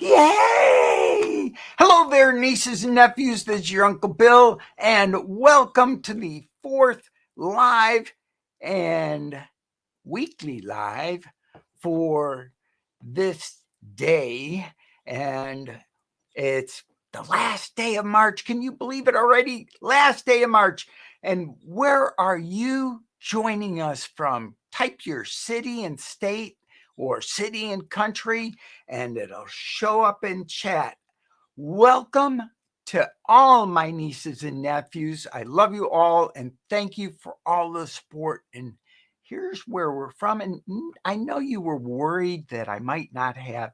Yay! Hello there, nieces and nephews. This is your Uncle Bill, and welcome to the fourth live and weekly live for this day. And it's the last day of March. Can you believe it already? Last day of March. And where are you joining us from? Type your city and state or city and country, and it'll show up in chat. Welcome to all my nieces and nephews. I love you all, and thank you for all the support. And here's where we're from. And I know you were worried that I might not have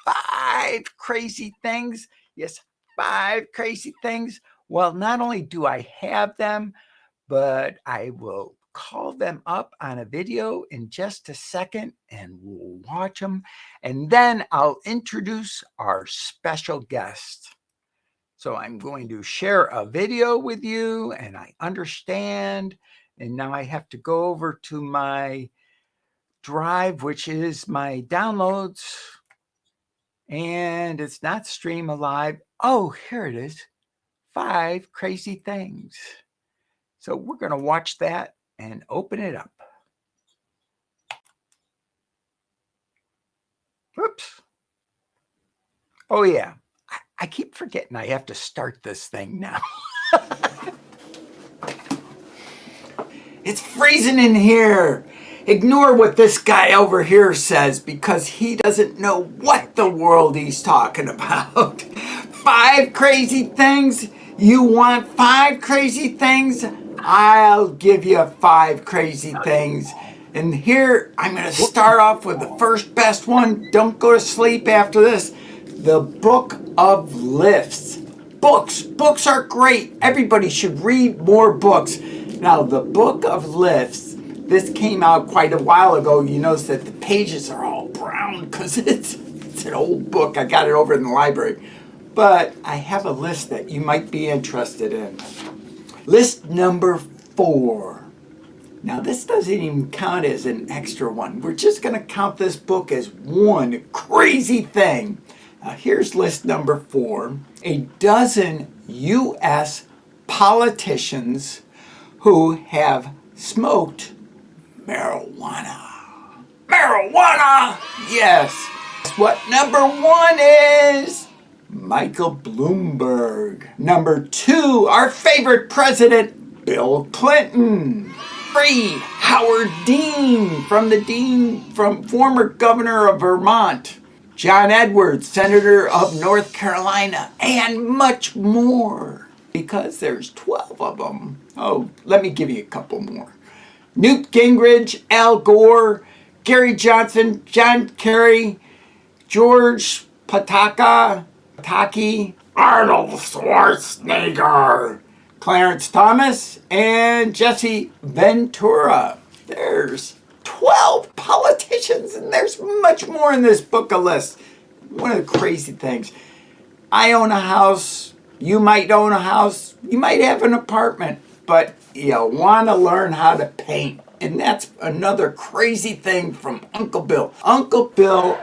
5 crazy things. Yes, 5 crazy things. Well, not only do I have them, but I will call them up on a video in just a second and we'll watch them. And then I'll introduce our special guest. So I'm going to share a video with you, and I understand. And now I have to go over to my drive, which is my downloads. And it's not StreamAlive. Oh, here it is. 5 crazy things. So we're going to watch that and open it up. Whoops. Oh, yeah. I keep forgetting I have to start this thing now. It's freezing in here. Ignore what this guy over here says because he doesn't know what the world he's talking about. 5 crazy things? You want 5 crazy things? I'll give you 5 crazy things. And here, I'm going to start off with the first best one. Don't go to sleep after this. The Book of Lifts. Books are great. Everybody should read more books. Now, the Book of Lifts, this came out quite a while ago. You notice that the pages are all brown because it's an old book. I got it over in the library. But I have a list that you might be interested in. List number 4. Now, this doesn't even count as an extra one. We're just going to count this book as one crazy thing. Now, here's list number 4. A dozen U.S. politicians who have smoked marijuana. Marijuana! Yes. Guess what number 1 is? Michael Bloomberg. Number 2, our favorite president, Bill Clinton. 3, Howard Dean, from former governor of Vermont. John Edwards, senator of North Carolina, and much more. Because there's 12 of them. Oh, let me give you a couple more. Newt Gingrich, Al Gore, Gary Johnson, John Kerry, George Pataki, Arnold Schwarzenegger, Clarence Thomas, and Jesse Ventura. There's 12 politicians, and there's much more in this book of lists. One of the crazy things. I own a house. You might own a house. You might have an apartment, but you want to learn how to paint. And that's another crazy thing from Uncle Bill. Uncle Bill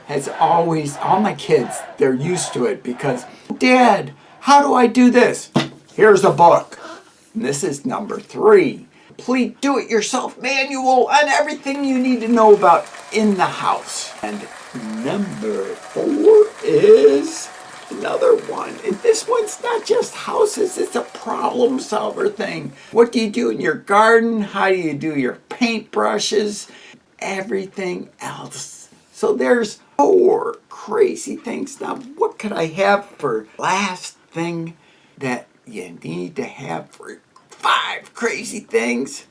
has always, all my kids, they're used to it because, Dad, how do I do this? Here's a book. And this is number 3. Complete do-it-yourself manual on everything you need to know about in the house. And number 4 is another one. And this one's not just houses, it's a problem solver thing. What do you do in your garden? How do you do your paintbrushes? Everything else. So there's 4 crazy things. Now, what could I have for last thing that you need to have for 5 crazy things?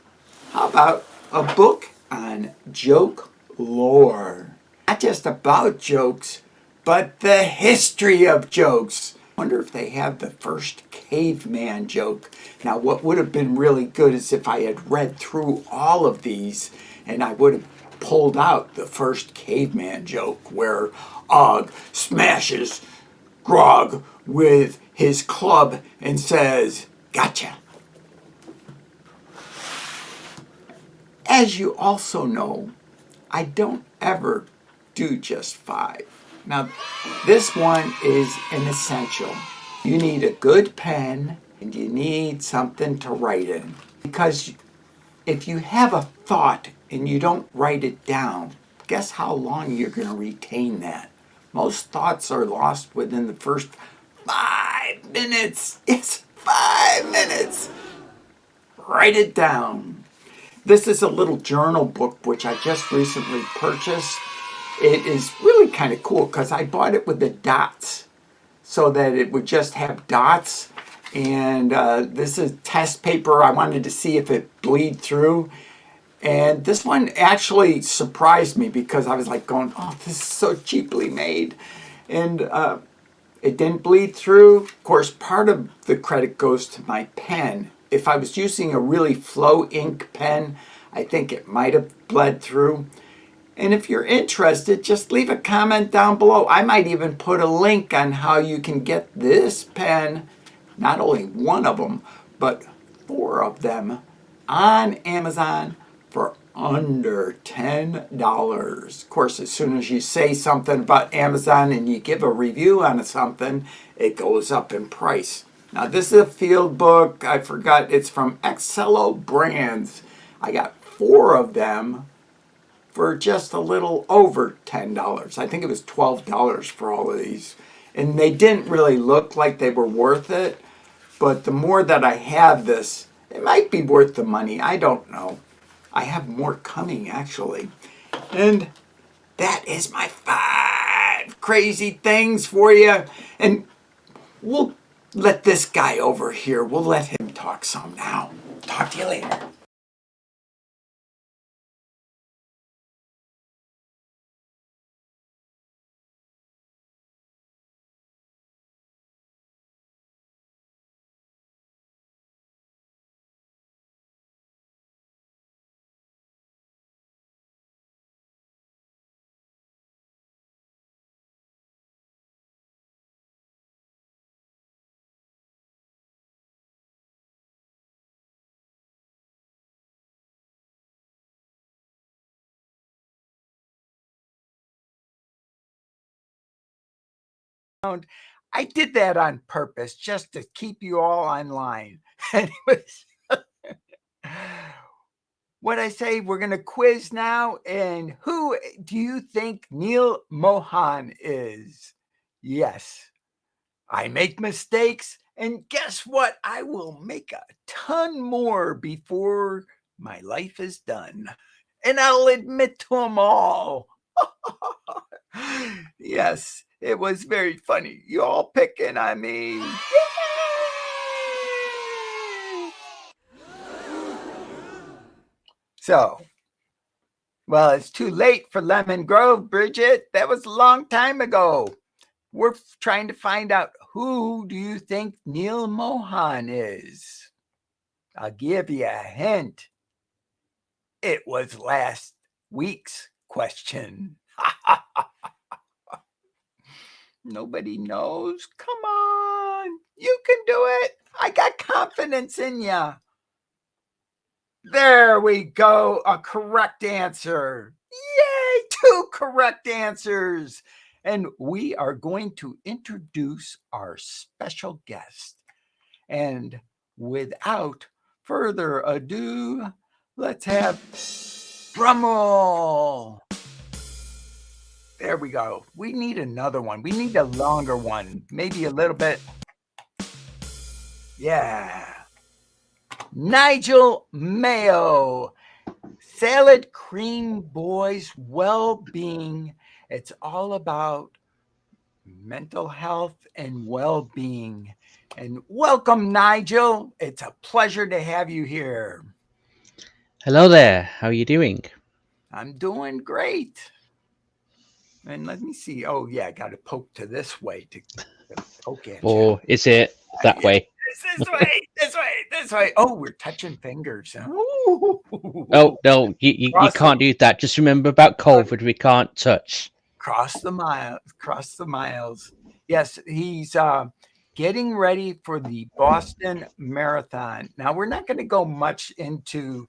How about a book on joke lore? Not just about jokes, but the history of jokes. I wonder if they have the first caveman joke. Now, what would have been really good is if I had read through all of these and I would have pulled out the first caveman joke where Og smashes Grog with his club and says, "Gotcha." As you also know, I don't ever do just 5. Now, This one is an essential. You need a good pen and you need something to write in. Because if you have a thought and you don't write it down, guess how long you're going to retain that? Most thoughts are lost within the first 5 minutes. It's 5 minutes. Write it down. This is a little journal book which I just recently purchased. It is really kind of cool because I bought it with the dots so that it would just have dots. And this is test paper. I wanted to see if it bleed through. And this one actually surprised me because I was like going, oh, this is so cheaply made. And it didn't bleed through. Of course, part of the credit goes to my pen. If I was using a really flow ink pen, I think it might have bled through. And if you're interested, just leave a comment down below. I might even put a link on how you can get this pen, not only one of them, but 4 of them on Amazon for under $10. Of course, as soon as you say something about Amazon and you give a review on something, it goes up in price. Now, this is a field book. I forgot. It's from Excello Brands. I got 4 of them for just a little over $10. I think it was $12 for all of these. And they didn't really look like they were worth it. But the more that I have this, it might be worth the money. I don't know. I have more coming, actually. And that is my 5 crazy things for you. And we'll let this guy over here, we'll let him talk some now. Talk to you later. I did that on purpose just to keep you all online. Anyways, what I say, we're going to quiz now. And who do you think Neil Mohan is? Yes, I make mistakes. And guess what? I will make a ton more before my life is done. And I'll admit to them all. Yes, it was very funny. You all picking on me. So, well, it's too late for Lemon Grove, Bridget. That was a long time ago. We're trying to find out, who do you think Neil Mohan is? I'll give you a hint. It was last week's question. Nobody knows. Come on. You can do it. I got confidence in you. There we go. A correct answer. Yay, 2 correct answers. And we are going to introduce our special guest. And without further ado, let's have drum roll. There we go. We need another one. We need a longer one. Maybe a little bit. Yeah. Nigel Mayo. Salad Cream Boys Well-Being. It's all about mental health and well-being. And welcome, Nigel. It's a pleasure to have you here. Hello there. How are you doing? I'm doing great. And let me see. Oh, yeah, I got to poke to this way to poke at you. Or is it that way? This way, this way, this way. Oh, we're touching fingers. Oh, no, you can't do that. Just remember about COVID. We can't touch. Cross the miles. Yes, he's getting ready for the Boston Marathon. Now, we're not going to go much into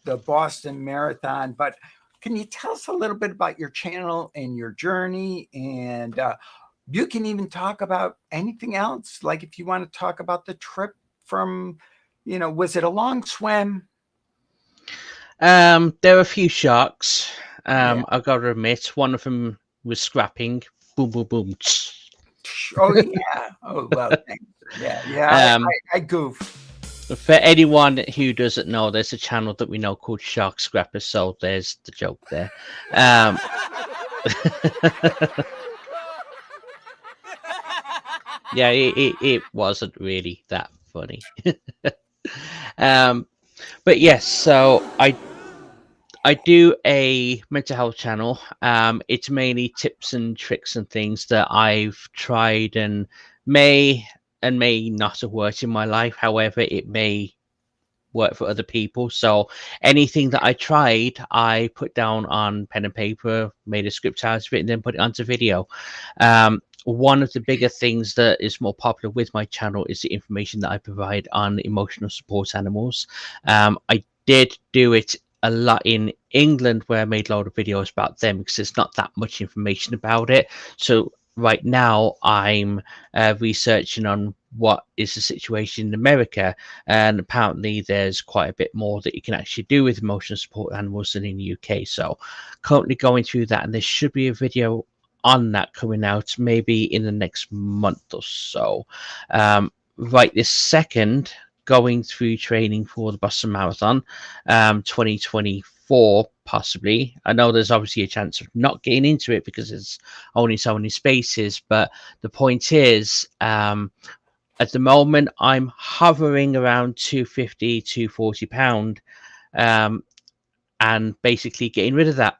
the Boston Marathon, but can you tell us a little bit about your channel and your journey and You can even talk about anything else. Like if you want to talk about the trip from, was it a long swim? There are a few sharks. Yeah. I've got to admit, one of them was scrapping. Boom, boom, boom. Oh yeah. Oh well. Thanks. Yeah. I goof. For anyone who doesn't know, there's a channel that we know called Shark Scrappers, so there's the joke there. Yeah, it wasn't really that funny. But yes, so I do a mental health channel. It's mainly tips and tricks and things that I've tried and may not have worked in my life. However, it may work for other people. So anything that I tried, I put down on pen and paper, made a script out of it, and then put it onto video. One of the bigger things that is more popular with my channel is the information that I provide on emotional support animals. I did do it a lot in England, where I made a lot of videos about them because there's not that much information about it. So right now I'm researching on what is the situation in America, and apparently there's quite a bit more that you can actually do with emotional support animals than in the UK. So currently going through that, and there should be a video on that coming out maybe in the next month or so. Right this second, going through training for the Boston Marathon 2024 possibly. I know there's obviously a chance of not getting into it because there's only so many spaces, but the point is, at the moment I'm hovering around 250 240 pound, and basically getting rid of that.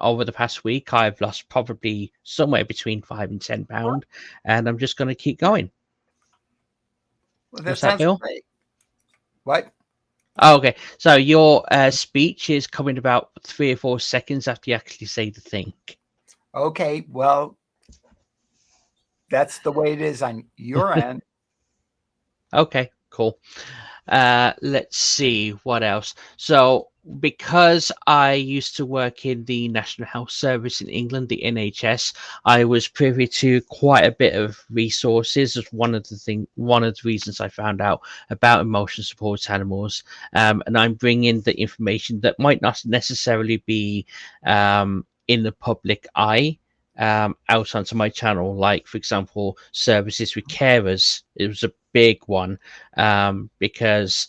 Over the past week I've lost probably somewhere between 5 and 10 pound, and I'm just going to keep going. Well, What's that, Bill? Great. What? Oh, okay, so your speech is coming about 3 or 4 seconds after you actually say the thing. Okay, well, that's the way it is on your end. Okay, cool. Let's see what else. So because I used to work in the National Health Service in England, the NHS, I was privy to quite a bit of resources. As one of the reasons I found out about emotion support animals, and I'm bringing the information that might not necessarily be in the public eye out onto my channel. Like, for example, services with carers. It was a big one, because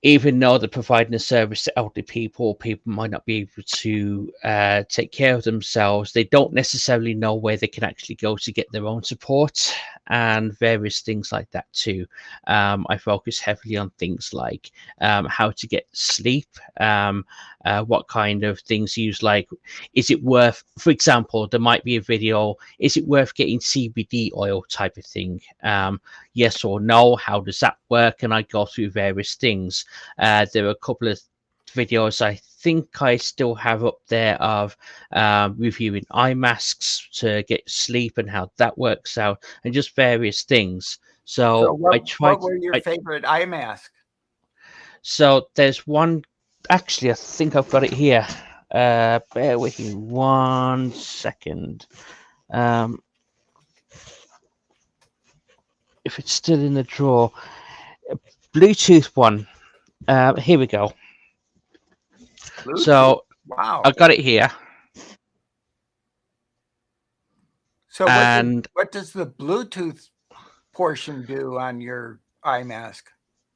even though they're providing a service to elderly people might not be able to take care of themselves. They don't necessarily know where they can actually go to get their own support and various things like that too. I focus heavily on things like how to get sleep, what kind of things you use, like, is it worth, for example, there might be a video, is it worth getting CBD oil type of thing? Yes or no, how does that work? And I go through various things. There are a couple of videos I think I still have up there of reviewing eye masks to get sleep and how that works out, and just various things. So what were your favorite eye masks? So there's one, actually I think I've got it here. Bear with me 1 second. If it's still in the drawer, Bluetooth one. Here we go. Bluetooth. So wow, I got it here. So what does the Bluetooth portion do on your eye mask?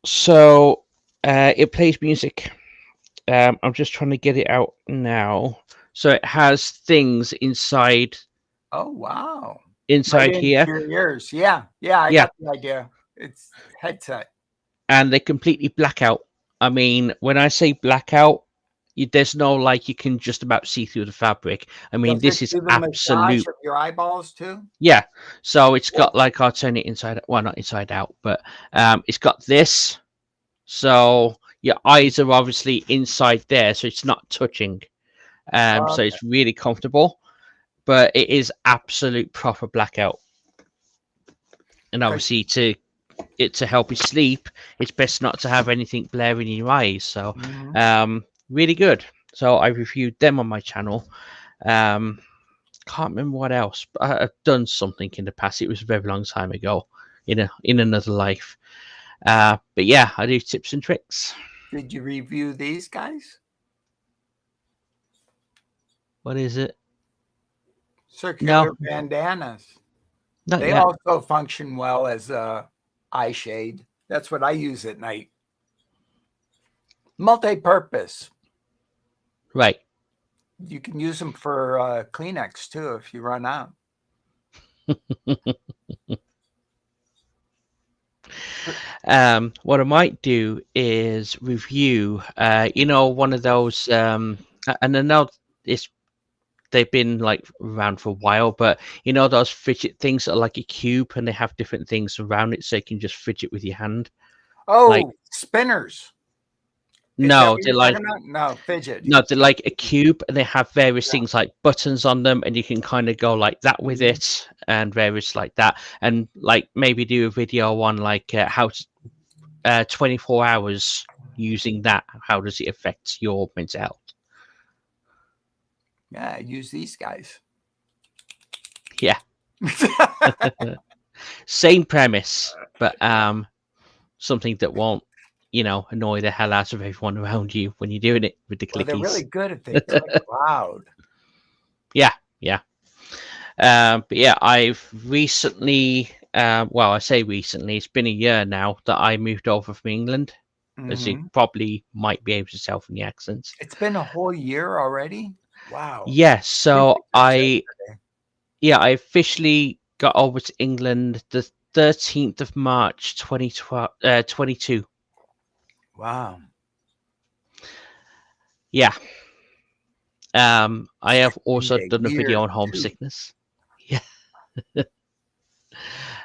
So it plays music. I'm just trying to get it out now. So it has things inside. Oh wow! Inside right here. Your ears. Yeah. I got the idea. It's headset. And they completely black out. I mean, when I say blackout, there's no, like, you can just about see through the fabric. I mean, this is absolute. Of your eyeballs too. Yeah. So it's got, like, I'll turn it inside. Well, not inside out, but it's got this. So your eyes are obviously inside there, so it's not touching. So it's really comfortable, but it is absolute proper blackout. And obviously to help you sleep, it's best not to have anything blaring in your eyes. So really good. So I reviewed them on my channel. can't remember what else, but I've done something in the past. It was a very long time ago in another life. But yeah, I do tips and tricks. Did you review these guys? What is it? Circular No, bandanas. not They yet. also function well as a eye shade. That's what I use at night. Multi-purpose. Right. You can use them for Kleenex too if you run out. What I might do is review, one of those, and I know it's they've been like around for a while, but those fidget things that are like a cube and they have different things around it, so you can just fidget with your hand. Like Oh, spinners. Is that no, what they're you're like talking about? No, fidget. no, they're like a cube, and they have various things like buttons on them, and you can kind of go like that with it, and various like that, and like maybe do a video on like how to 24 hours using that. How does it affect your mental health? Yeah, use these guys. Yeah, same premise, but something that won't, annoy the hell out of everyone around you when you're doing it with the Well, they're really clickies. good if they click loud. Yeah, yeah. But yeah, I've recently, well, I say recently, it's been a year now that I moved over from England, as you probably might be able to tell from the accents. It's been a whole year already. Wow. Yeah, Seems so like just yesterday. I officially got over to England the 13th of March 2012, 22. Wow. Yeah. I have In also a done a year video on too. homesickness. Yeah.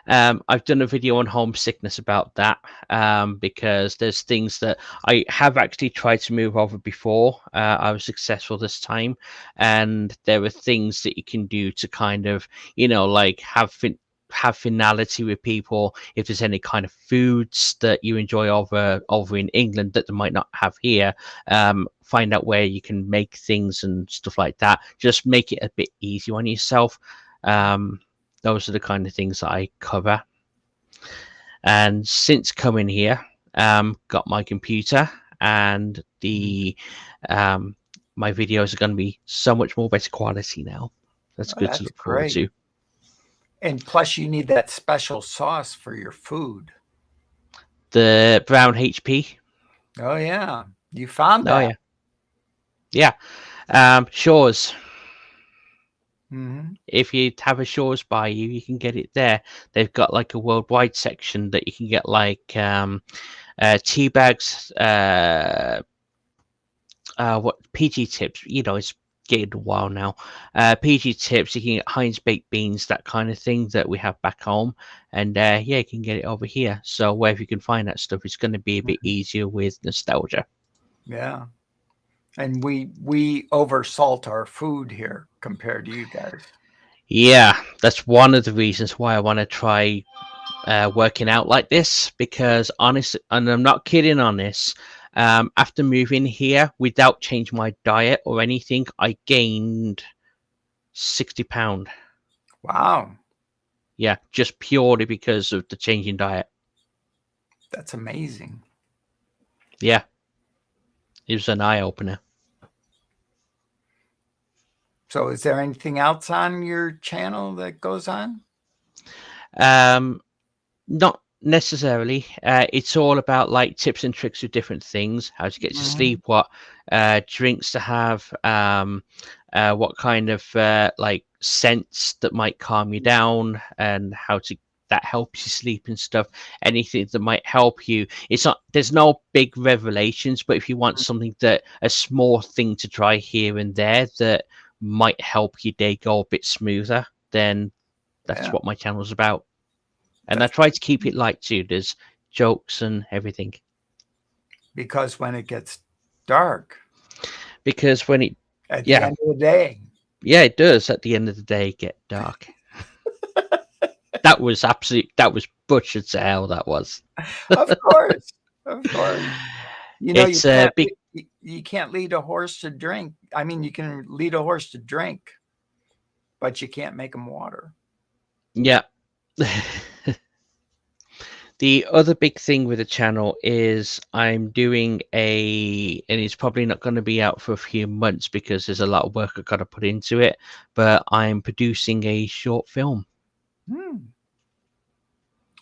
I've done a video on homesickness about that, because there's things that I have actually tried to move over before. I was successful this time, and there are things that you can do to kind of, like have finality with people. If there's any kind of foods that you enjoy over in England that they might not have here, find out where you can make things and stuff like that. Just make it a bit easier on yourself. Those are the kind of things that I cover. And since coming here, got my computer, and the my videos are going to be so much more better quality now. That's Oh, good to that's look forward great. to. And plus, you need that special sauce for your food. The brown HP. Oh, yeah. You found Oh that. yeah, Shores. Mm-hmm. If you have a Shores by you, you can get it there. They've got like a worldwide section that you can get like tea bags, what PG tips, it's getting a while now. PG tips, you can get Heinz baked beans, that kind of thing that we have back home, and yeah, you can get it over here. So wherever you can find that stuff, it's going to be a bit easier with nostalgia. Yeah. And we oversalt our food here compared to you guys. Yeah, that's one of the reasons why I want to try working out like this, because honestly, and I'm not kidding on this, after moving here without changing my diet or anything, I gained 60 pound. Wow. Yeah, just purely because of the changing diet. That's amazing. Yeah, it was an eye opener. So is there anything else on your channel that goes on? Not necessarily. It's all about like tips and tricks with different things, how to get to sleep, what drinks to have, what kind of like scents that might calm you down, and how to that helps you sleep and stuff. Anything that might help you. It's not, there's no big revelations, but if you want something that a small thing to try here and there that might help your day go a bit smoother, then that's Yeah. what my channel's about. And I That's try to keep it light too. There's jokes and everything. because when it gets dark Because when it, at the yeah, end of the day. yeah, it does at the end of the day get dark. That was butchered to hell. That was. Of course. Of course. You know, It's a big. you can't lead a horse to drink. I mean, you can lead a horse to drink. but you can't make them water. Yeah. The other big thing with the channel is I'm doing and it's probably not going to be out for a few months because there's a lot of work I've got to put into it, but I'm producing a short film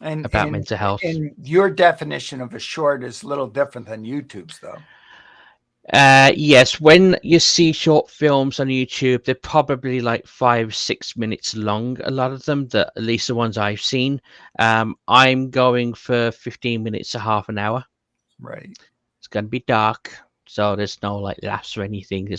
about mental health. And your definition of a short is a little different than YouTube's, though. Yes, when you see short films on YouTube, they're probably like 5-6 minutes long. A lot of them, at least the ones I've seen. I'm going for 15 minutes to half an hour. Right. It's going to be dark, so there's no like laughs or anything.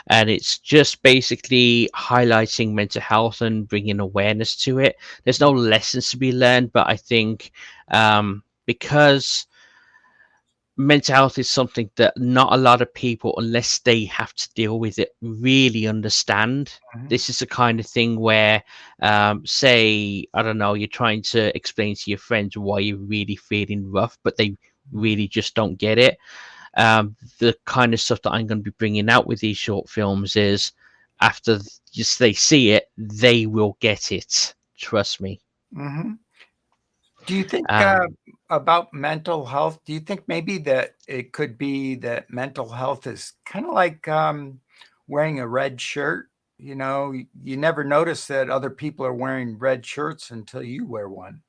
And it's just basically highlighting mental health and bringing awareness to it. There's no lessons to be learned, but I think because mental health is something that not a lot of people, unless they have to deal with it, really understand. This is the kind of thing where, say, I don't know, you're trying to explain to your friends why you're really feeling rough, but they really just don't get it. The kind of stuff that I'm going to be bringing out with these short films is after just they see it, they will get it. Trust me. Do you think about mental health? Do you think maybe that it could be that mental health is kind of like wearing a red shirt? You know, you never notice that other people are wearing red shirts until you wear one.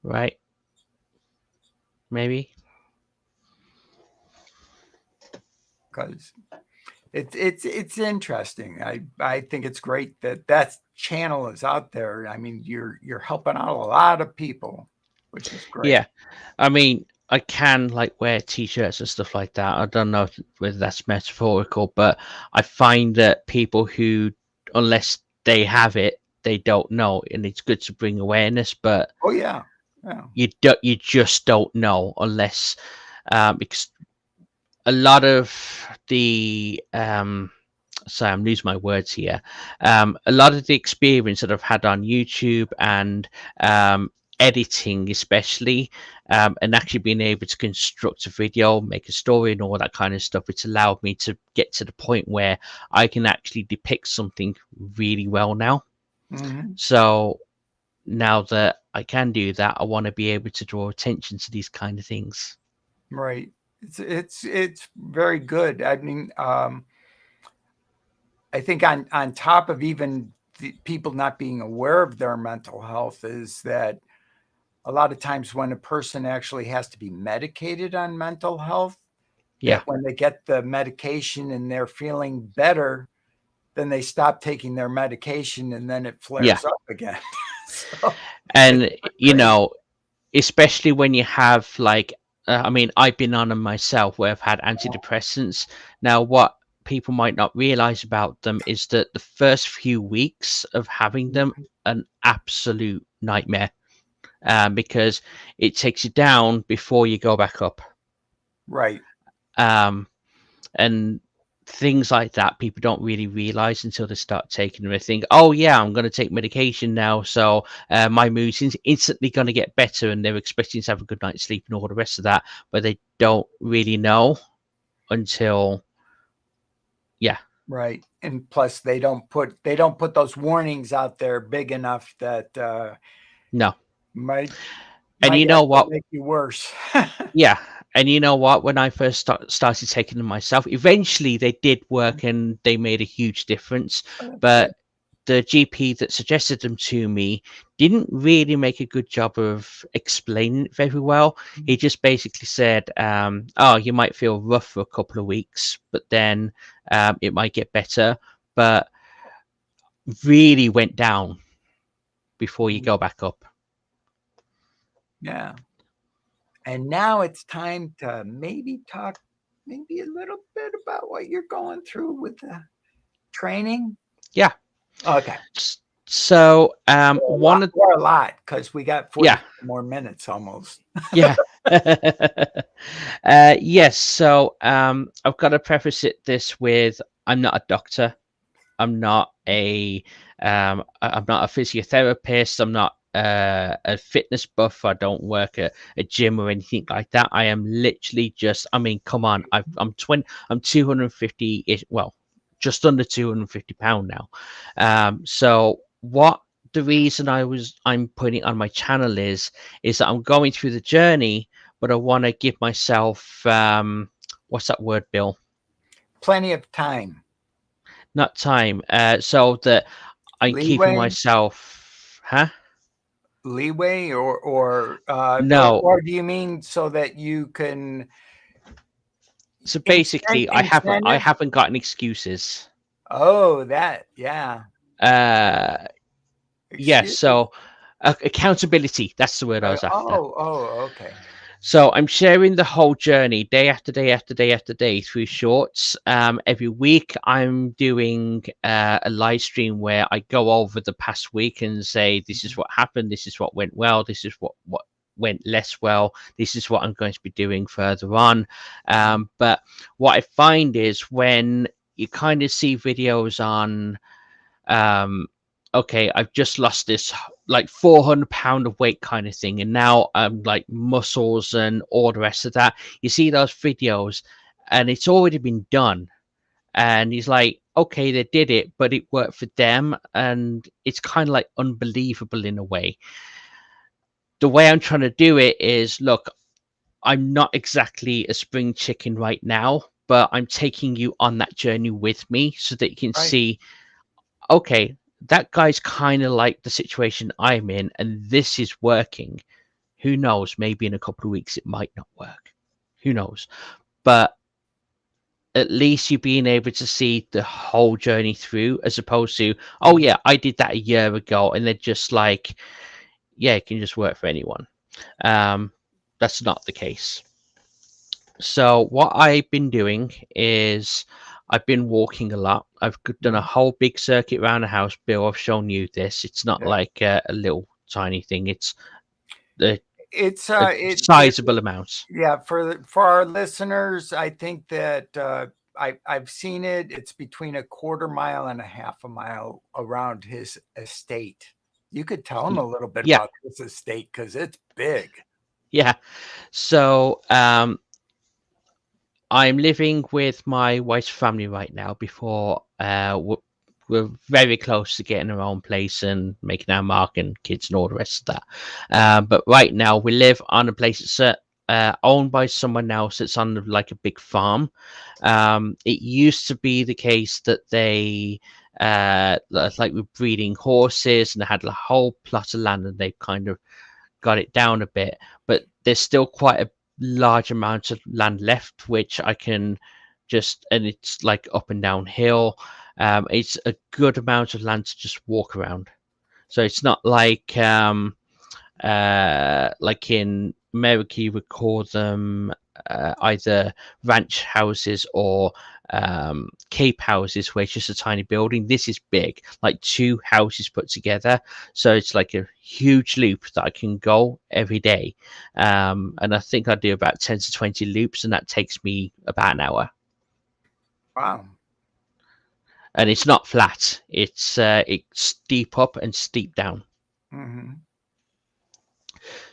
Right. Maybe. Because it's interesting. I think it's great that channel is out there. I mean, you're helping out a lot of people, which is great. Yeah, I mean, I can like wear t-shirts and stuff like that. I don't know whether that's metaphorical, but I find that people who, unless they have it, they don't know, and it's good to bring awareness. But Oh yeah, you just don't know unless because a lot of the sorry, I'm losing my words here. A lot of the experience that I've had on YouTube and editing, especially, and actually being able to construct a video, make a story, and all that kind of stuff, it's allowed me to get to the point where I can actually depict something really well now. So now that I can do that, I want to be able to draw attention to these kind of things. Right. It's very good. I mean, I think on top of even the people not being aware of their mental health is that a lot of times when a person actually has to be medicated on mental health, that when they get the medication and they're feeling better, then they stop taking their medication and then it flares up again. And you know, especially when you have like I mean, I've been on them myself where I've had antidepressants. Now, what people might not realize about them is that the first few weeks of having them an absolute nightmare, because it takes you down before you go back up. Right. And things like that people don't really realize until they start taking them. They think, oh yeah, I'm going to take medication now, so my mood's instantly going to get better, and they're expecting to have a good night's sleep and all the rest of that, but they don't really know until right. And plus they don't put those warnings out there big enough that no might and you know what, make you worse. And you know what? When I first started taking them myself, eventually they did work and they made a huge difference. But the GP that suggested them to me didn't really make a good job of explaining it very well. He just basically said, oh, you might feel rough for a couple of weeks, but then it might get better. But really went down before you go back up. Yeah. And now it's time to maybe talk a little bit about what you're going through with the training. Yeah. Okay. So one of a lot because we got 40 more minutes almost. Yes. So I've got to preface this with I'm not a doctor. I'm not a physiotherapist. I'm not a fitness buff. I don't work at a gym or anything like that. I am literally just, I mean, come on, I'm 250 ish, well, just under £250 now. So what the reason I'm putting it on my channel is that I'm going through the journey, but I want to give myself what's that word, Bill? Plenty of time. Not time. So that I'm keeping Leeway? myself, huh? Leeway, No. or do you mean so that you can So basically, I incentive? haven't got any excuses. Oh, that, yeah. Uh, yes. Excuse. So accountability. That's the word I was after. Okay. So I'm sharing the whole journey day after day after day after day through shorts. Every week I'm doing a live stream where I go over the past week and say, this is what happened, this is what went well, this is what went less well, this is what I'm going to be doing further on. But what I find is when you kind of see videos on okay, I've just lost this like 400 pound of weight kind of thing, and now I'm like muscles and all the rest of that. You see those videos and it's already been done, and he's like, okay, they did it, but it worked for them, and it's kind of like unbelievable in a way. The way I'm trying to do it is, look, I'm not exactly a spring chicken right now, but I'm taking you on that journey with me so that you can Right. see, okay, that guy's kind of like the situation I'm in, and this is working. Who knows? Maybe in a couple of weeks it might not work. Who knows? But at least you being able to see the whole journey through, as opposed to, oh yeah, I did that a year ago, and they're just like, yeah, it can just work for anyone. That's not the case. So what I've been doing is I've been walking a lot. I've done a whole big circuit around the house. Bill, I've shown you this. It's not like a little tiny thing. It's a It's sizable amount. yeah, for our listeners, I think that I've seen it. It's between a quarter mile and a half a mile around his estate. You could tell him a little bit Yeah, about this estate because it's big. yeah. So I'm living with my wife's family right now. Before we're very close to getting our own place and making our mark and kids and all the rest of that. But right now we live on a place that's owned by someone else. It's on like a big farm. It used to be the case that they like were breeding horses and they had a whole plot of land, and they kind of got it down a bit, but there's still quite a large amount of land left, which I can just, and it's like up and down hill. It's a good amount of land to just walk around. So it's not like in America you would call them either ranch houses or cape houses where it's just a tiny building. This is big, like two houses put together, so it's like a huge loop that I can go every day, and I think I do about 10 to 20 loops, and that takes me about an hour. Wow. And it's not flat, it's steep up and steep down.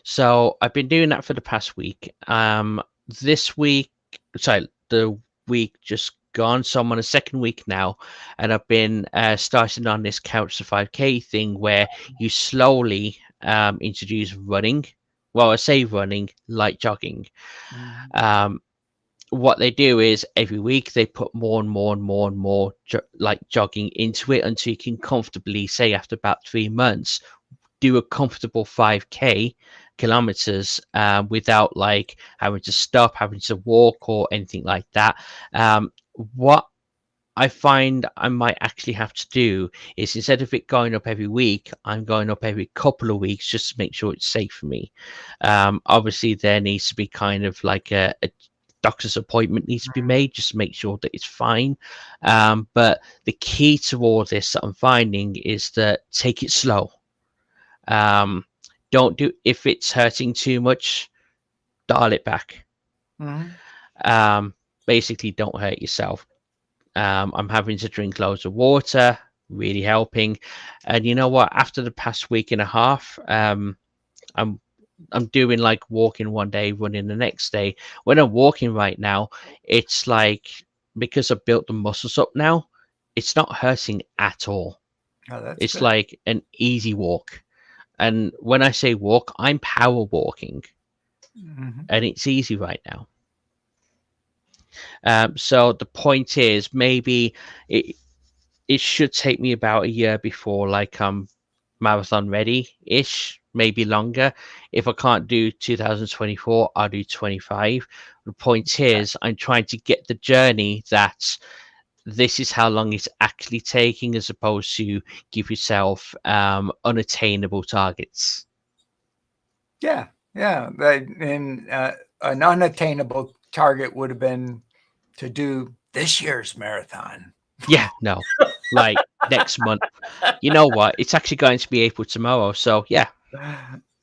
So I've been doing that for the past week. This week, sorry, the week just gone, so I'm on a second week now, and I've been starting on this couch to 5k thing where you slowly introduce running. Well, I say running, light jogging. What they do is every week they put more and more and more and more like jogging into it until you can comfortably, say after about 3 months, do a comfortable 5k kilometers without like having to stop, having to walk or anything like that. What I find I might actually have to do is, instead of it going up every week, I'm going up every couple of weeks just to make sure it's safe for me. Obviously there needs to be kind of like a doctor's appointment needs to be made just to make sure that it's fine. But the key to all this that I'm finding is that take it slow. Don't do, if it's hurting too much, dial it back. Basically don't hurt yourself. I'm having to drink loads of water, really helping. And you know what, after the past week and a half, I'm doing like walking one day, running the next day. When I'm walking right now, it's like, because I've built the muscles up now, it's not hurting at all. Oh, that's It's good. like an easy walk. And when I say walk, I'm power walking, Mhm. and it's easy right now. So the point is, maybe it it should take me about a year before like I'm marathon ready ish, maybe longer. If I can't do 2024, I'll do 25. The point is, I'm trying to get the journey that this is how long it's actually taking, as opposed to give yourself unattainable targets. Yeah, yeah. And an unattainable target would have been to do this year's marathon. Yeah, no, like next month. You know what? It's actually going to be April tomorrow. So yeah,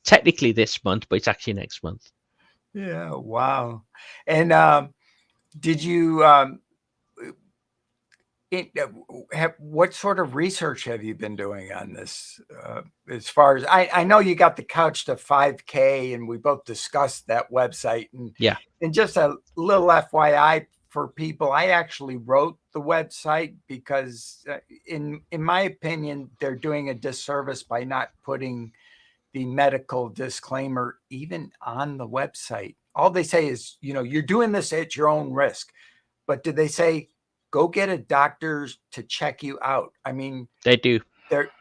technically this month, but it's actually next month. Yeah, wow. And did you what sort of research have you been doing on this? As far as I know, you got the Couch to 5K, and we both discussed that website. Yeah. And just a little FYI for people, I actually wrote the website because, in my opinion, they're doing a disservice by not putting the medical disclaimer even on the website. All they say is, you're doing this at your own risk. But did they say, go get a doctor to check you out? I mean, They do. they're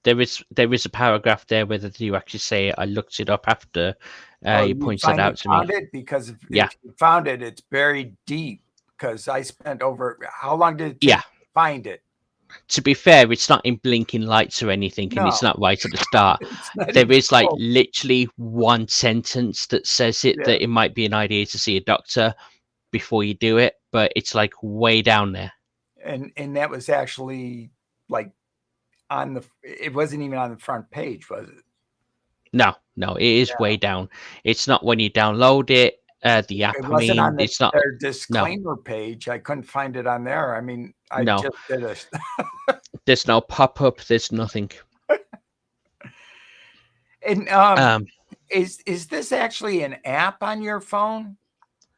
There is a paragraph there where they do actually say it. I looked it up after you you pointed it finally out to me. found it? Because Yeah. if you found it, it's buried deep. Because I spent how long did it take Yeah. to find it? To be fair, it's not in blinking lights or anything, and it's No, not right at the start. it's not There even is like close. literally one sentence that says it, Yeah. that it might be an idea to see a doctor before you do it, but it's like way down there. And that was actually like it wasn't even on the front page, was it? No, it is way down. It's not when you download it, the app. It I wasn't on mean, it's not. their No, disclaimer page. I couldn't find it on there. I mean, I no. just did a There's no pop up. There's nothing. and Um, is this actually an app on your phone?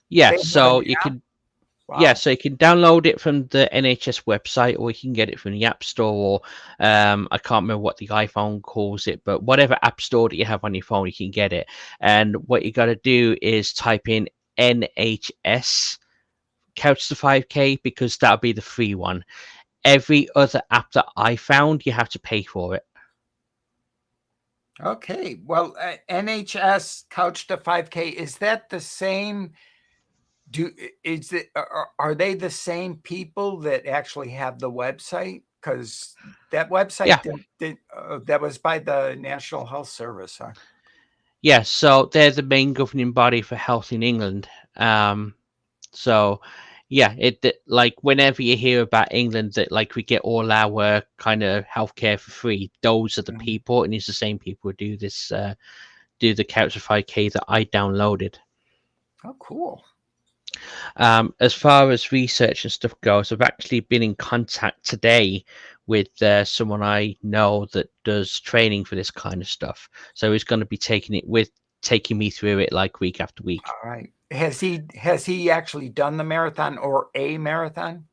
yeah. They have an So you app? can. Yeah, Wow. so you can download it from the NHS website, or you can get it from the App Store, or I can't remember what the iPhone calls it, but whatever App Store that you have on your phone, you can get it. And what you got to do is type in NHS Couch to 5K, because that'll be the free one. Every other app that I found, you have to pay for it. Okay. Well, NHS Couch to 5K, is that the same? Are they the same people that actually have the website? Because that website Yeah, that was by the National Health Service, huh? yeah. So they're the main governing body for health in England. So yeah, like whenever you hear about England that like we get all our kind of healthcare for free, those are the Mhm. people, and it's the same people who do this, do the Couch to 5K that I downloaded. Oh, cool. As far as research and stuff goes, I've actually been in contact today with someone I know that does training for this kind of stuff. So he's going to be taking me through it like week after week. All right. Has he actually done the marathon or a marathon?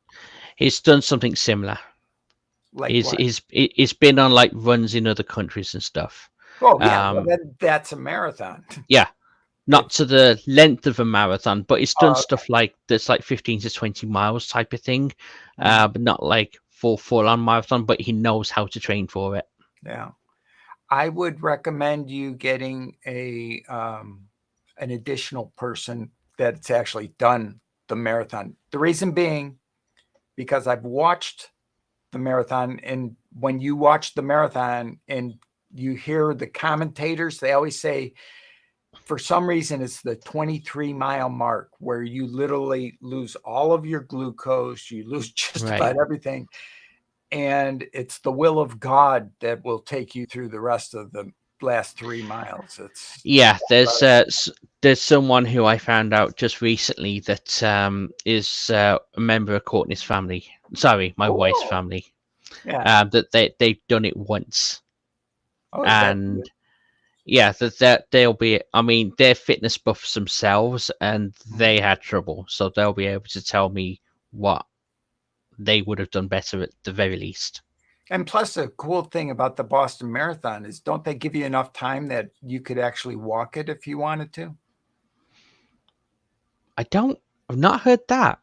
He's done something similar. Like He's what? he's been on like runs in other countries and stuff. Oh, yeah. Well, Um, then that's a marathon. yeah, not If to the length of a marathon, but he's done oh, stuff like that's like 15 to 20 miles type of thing, mhm, but not like full on marathon. But he knows how to train for it. yeah. I would recommend you getting an additional person that's actually done the marathon. The reason being, because I've watched the marathon, and when you watch the marathon and you hear the commentators, they always say, for some reason, it's the 23-mile mark where you literally lose all of your glucose, you lose just Right. about everything. And it's the will of God that will take you through the rest of the last 3 miles. Yeah, there's someone who I found out just recently that is a member of Courtney's family. Sorry, my wife's Oh, family. yeah. That they've done it once, Oh, that's and good. yeah, that they'll be. I mean, they're fitness buffs themselves, and they had trouble, so they'll be able to tell me what they would have done better at the very least. And plus, the cool thing about the Boston Marathon is, don't they give you enough time that you could actually walk it if you wanted to? I've not heard that.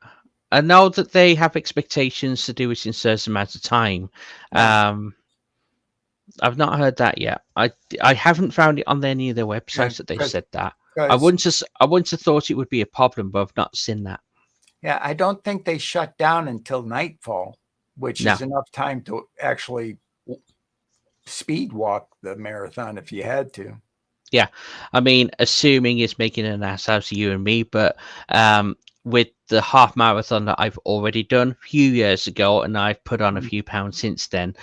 I know that they have expectations to do it in a certain amount of time. Yeah. I've not heard that yet. I haven't found it on any of their websites that they've said that. I wouldn't have thought it would be a problem, but I've not seen that. Yeah, I don't think they shut down until nightfall, which No. is enough time to actually speed walk the marathon if you had to. Yeah, I mean, assuming it's making an ass out of you and me, but with the half marathon that I've already done a few years ago, and I've put on a few pounds since then,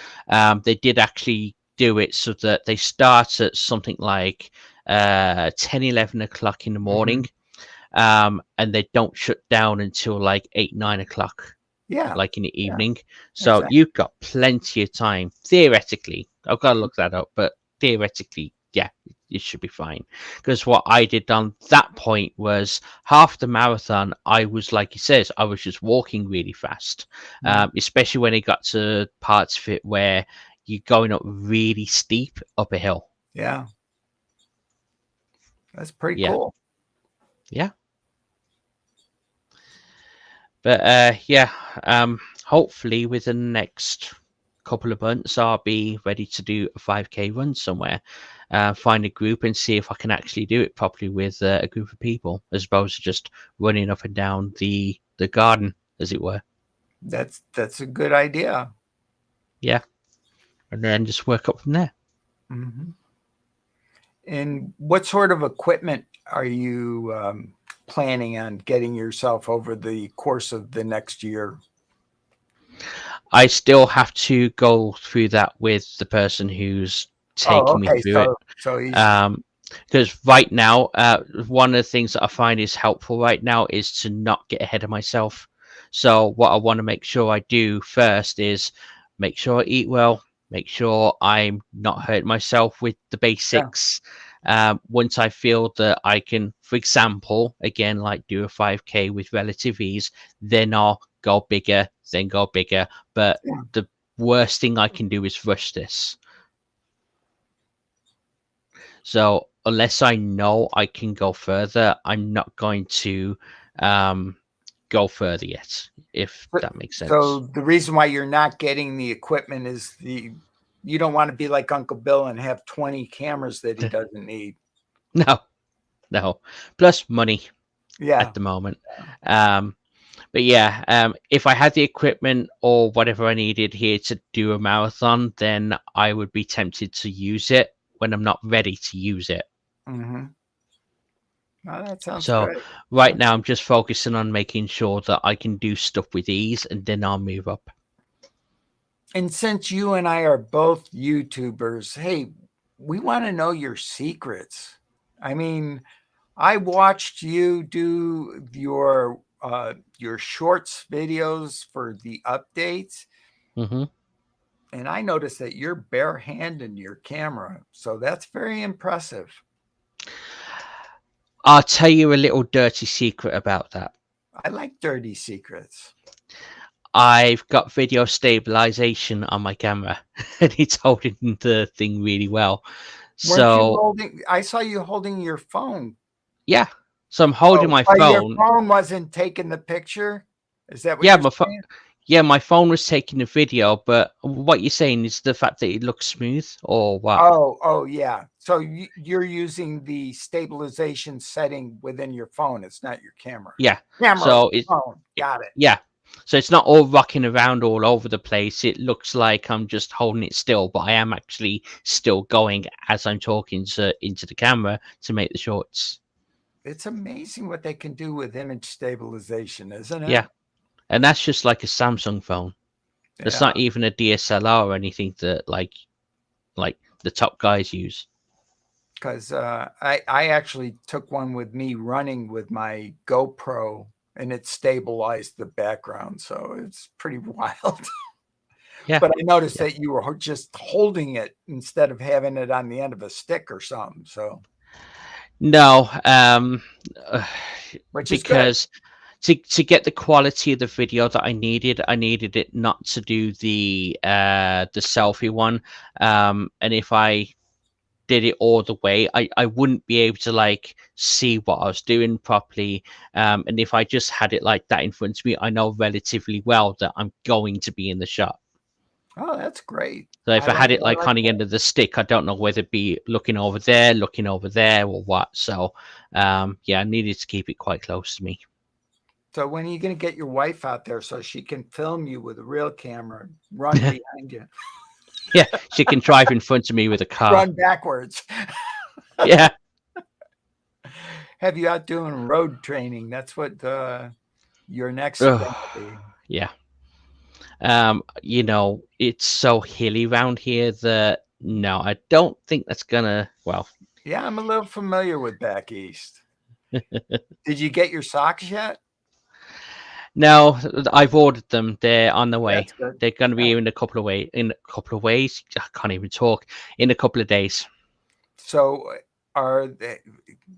they did actually do it so that they start at something like 10, 11 o'clock in the morning, and they don't shut down until like 8, 9 o'clock. Yeah, like in the evening. So exactly. you've got plenty of time, theoretically. I've got to look that up, but theoretically, yeah, it should be fine. Because what I did on that point was half the marathon, I was, like he says, I was just walking really fast, especially when it got to parts of it where you're going up really steep up a hill. Yeah. That's pretty cool. Yeah. But hopefully within the next couple of months, I'll be ready to do a 5K run somewhere, find a group and see if I can actually do it properly with a group of people, as opposed to just running up and down the garden, as it were. That's a good idea. Yeah. And then just work up from there. Mm-hmm. And what sort of equipment are you planning on getting yourself over the course of the next year? I still have to go through that with the person who's taking me through it. So he's because right now, one of the things that I find is helpful right now is to not get ahead of myself. So what I want to make sure I do first is make sure I eat well, make sure I'm not hurting myself with the basics. Once I feel that I can, for example, again, like do a 5K with relative ease, then I'll go bigger, then go bigger. But the worst thing I can do is rush this. So unless I know I can go further, I'm not going to go further yet, if that makes sense. So the reason why you're not getting the equipment is you don't want to be like Uncle Bill and have 20 cameras that he doesn't need. No. Plus money at the moment. But yeah, if I had the equipment or whatever I needed here to do a marathon, then I would be tempted to use it when I'm not ready to use it. Mm-hmm. Oh, that sounds so great. Right now I'm just focusing on making sure that I can do stuff with ease, and then I'll move up. And since you and I are both YouTubers, hey, we want to know your secrets. I mean, I watched you do your shorts videos for the updates. Mm-hmm. And I noticed that you're bare-handed your camera. So that's very impressive. I'll tell you a little dirty secret about that. I like dirty secrets. I've got video stabilization on my camera, and it's holding the thing really well. I saw you holding your phone. Yeah. So I'm holding my phone. Your phone wasn't taking the picture? Is that what you're saying? Yeah, my phone was taking the video, but what you're saying is the fact that it looks smooth, or what? Oh, yeah. So you're using the stabilization setting within your phone. It's not your camera. Yeah. Phone. Got it. Yeah. So it's not all rocking around all over the place. It looks like I'm just holding it still, but I am actually still going as I'm talking into the camera to make the shorts. It's amazing what they can do with image stabilization, isn't it? Yeah. And that's just like a Samsung phone. It's not even a DSLR or anything that like the top guys use. Because I actually took one with me running with my GoPro, and it stabilized the background. So it's pretty wild. Yeah. But I noticed that you were just holding it instead of having it on the end of a stick or something. So no, which because to get the quality of the video that I needed it not to do the selfie one. And if I did it all the way, I wouldn't be able to like see what I was doing properly. And if I just had it like that in front of me, I know relatively well that I'm going to be in the shot. Oh, that's great. So if I had it like like on the end of the stick, I don't know whether it be looking over there, or what. So yeah, I needed to keep it quite close to me. So when are you going to get your wife out there so she can film you with a real camera and run behind you? Yeah, she can drive in front of me with a car. Run backwards. Yeah. Have you out doing road training? That's what your next thing will be. Yeah. You know, it's so hilly around here that no, I don't think that's gonna. Well, yeah, I'm a little familiar with back east. Did you get your socks yet? No, I've ordered them. They're on the way. They're going to be in a couple of ways. I can't even talk. In a couple of days. So, are they?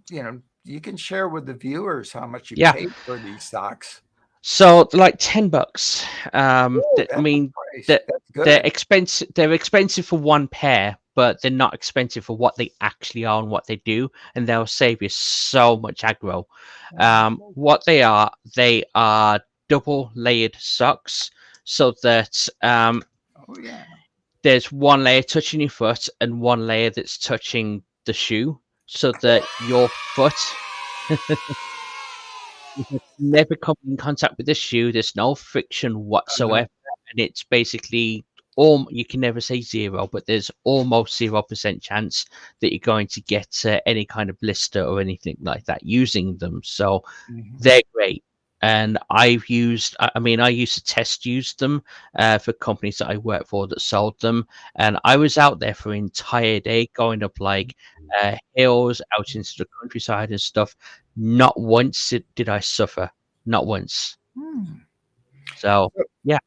You know, you can share with the viewers how much you paid for these socks. So like $10. Ooh, I mean, that's good. They're expensive. They're expensive for one pair, but they're not expensive for what they actually are and what they do, and they'll save you so much aggro. What they are double layered socks, so that there's one layer touching your foot and one layer that's touching the shoe, so that your foot never come in contact with the shoe. There's no friction whatsoever, and it's basically you can never say zero, but there's almost 0% chance that you're going to get any kind of blister or anything like that using them. So they're great. And I used to test use them for companies that I work for that sold them. And I was out there for an entire day going up like hills out into the countryside and stuff. Not once did I suffer. Not once. So, yeah.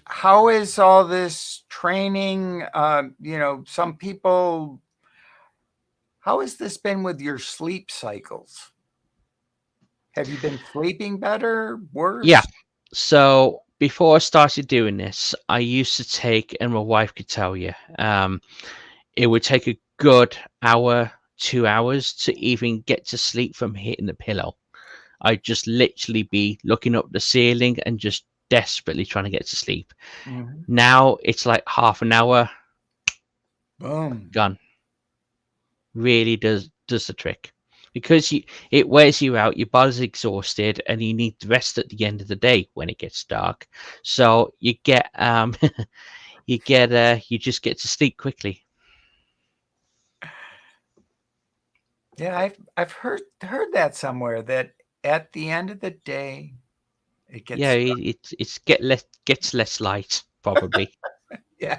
How is all this training? You know, some people, how has this been with your sleep cycles? Have you been sleeping better, worse? Yeah. So before I started doing this, I used to take, and my wife could tell you, it would take a good hour, 2 hours to even get to sleep from hitting the pillow. I'd just literally be looking up the ceiling and just desperately trying to get to sleep. Now it's like half an hour, boom, gone. Really does the trick, because it wears you out. Your body's exhausted, and you need rest at the end of the day when it gets dark. So you get you just get to sleep quickly. Yeah, I've heard that somewhere, that at the end of the day, it gets gets less light probably. Yeah.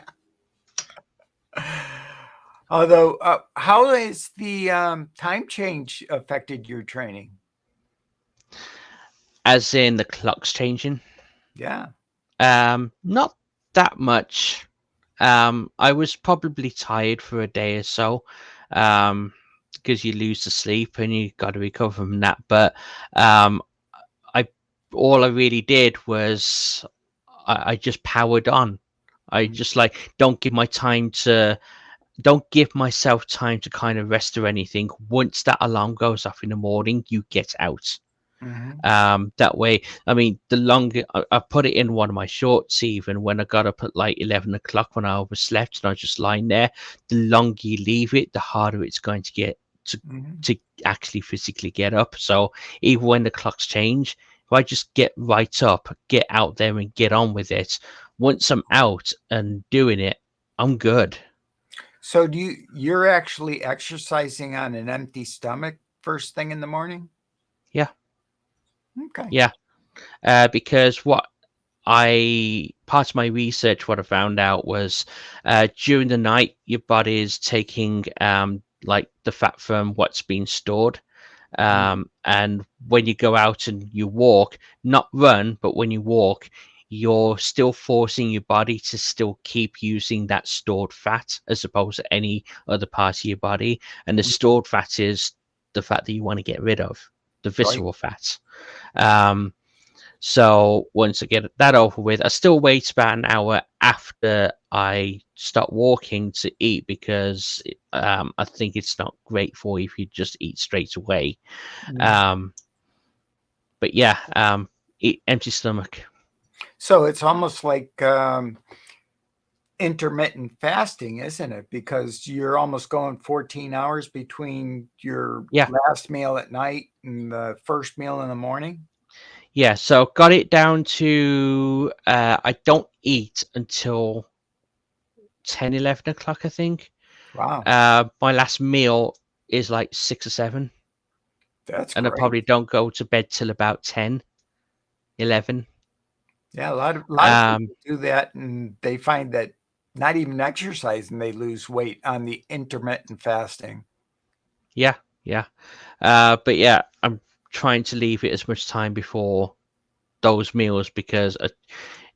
Although, how has the time change affected your training? As in the clock's changing? Yeah. Not that much. I was probably tired for a day or so, because you lose the sleep and you got to recover from that. But all I really did was I just powered on. I just like don't give myself time to kind of rest or anything. Once that alarm goes off in the morning, you get out. That way, I mean, the longer I put it in one of my shorts, even when I got up at like 11 o'clock when I overslept and I was just lying there, the longer you leave it, the harder it's going to get to actually physically get up. So even when the clocks change, if I just get right up, get out there and get on with it, once I'm out and doing it, I'm good. So you're actually exercising on an empty stomach first thing in the morning? Yeah. Okay. Yeah. Because part of my research, what I found out was during the night, your body is taking like the fat from what's being stored. And when you go out and you walk, not run, but when you walk, you're still forcing your body to still keep using that stored fat as opposed to any other part of your body. And the stored fat is the fat that you want to get rid of, the visceral fat. So once I get that over with, I still wait about an hour after I start walking to eat because I think it's not great for you if you just eat straight away. Um, but yeah, eat empty stomach. So it's almost like intermittent fasting, isn't it? Because you're almost going 14 hours between your Yeah, last meal at night and the first meal in the morning. yeah. So got it down to I don't eat until 10, 11 o'clock, I think. Wow, My last meal is like 6 or 7, that's and I great. probably don't go to bed till about 10, 11. Yeah, a lot of Um, people do that, and they find that not even exercising, they lose weight on the intermittent fasting. yeah, yeah. But yeah, I'm trying to leave it as much time before those meals because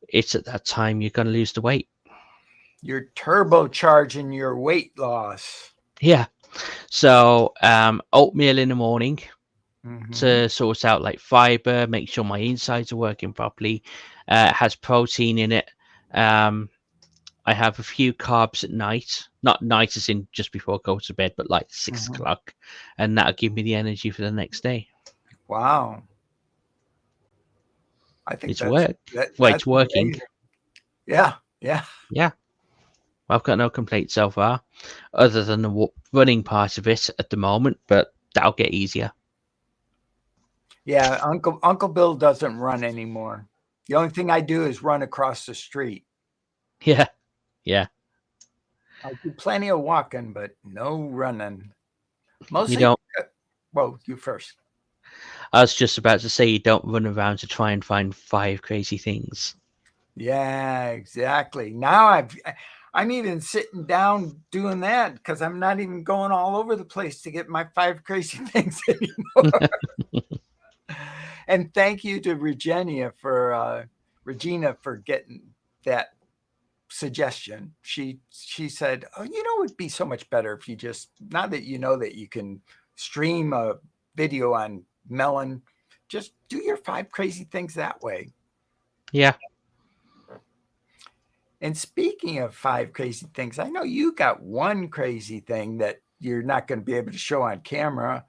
it's at that time you're going to lose the weight. You're turbocharging your weight loss. Yeah. So oatmeal in the morning Hmm. to sort out like fiber, make sure my insides are working properly. Has protein in it. Um, I have a few carbs at night, not night as in just before I go to bed, but like 6 o'clock, and that'll give me the energy for the next day. Wow, I think It's work. Well, that's it's working. amazing. Yeah, yeah, Yeah, I've got no complaints so far, other than the running part of it at the moment, but that'll get easier. yeah. Uncle Bill doesn't run anymore. The only thing I do is run across the street. Yeah, yeah. I do plenty of walking, but no running. You Mostly, don't. well, you first. I was just about to say you don't run around to try and find 5 crazy things. Yeah, exactly. Now I'm even sitting down doing that because I'm not even going all over the place to get my 5 crazy things anymore. And thank you to Regina for getting that suggestion. She said, "Oh, it would be so much better if you just now that you know that you can stream a video on Melon, just do your 5 crazy things that way." Yeah. And speaking of 5 crazy things, I know you got one crazy thing that you're not going to be able to show on camera.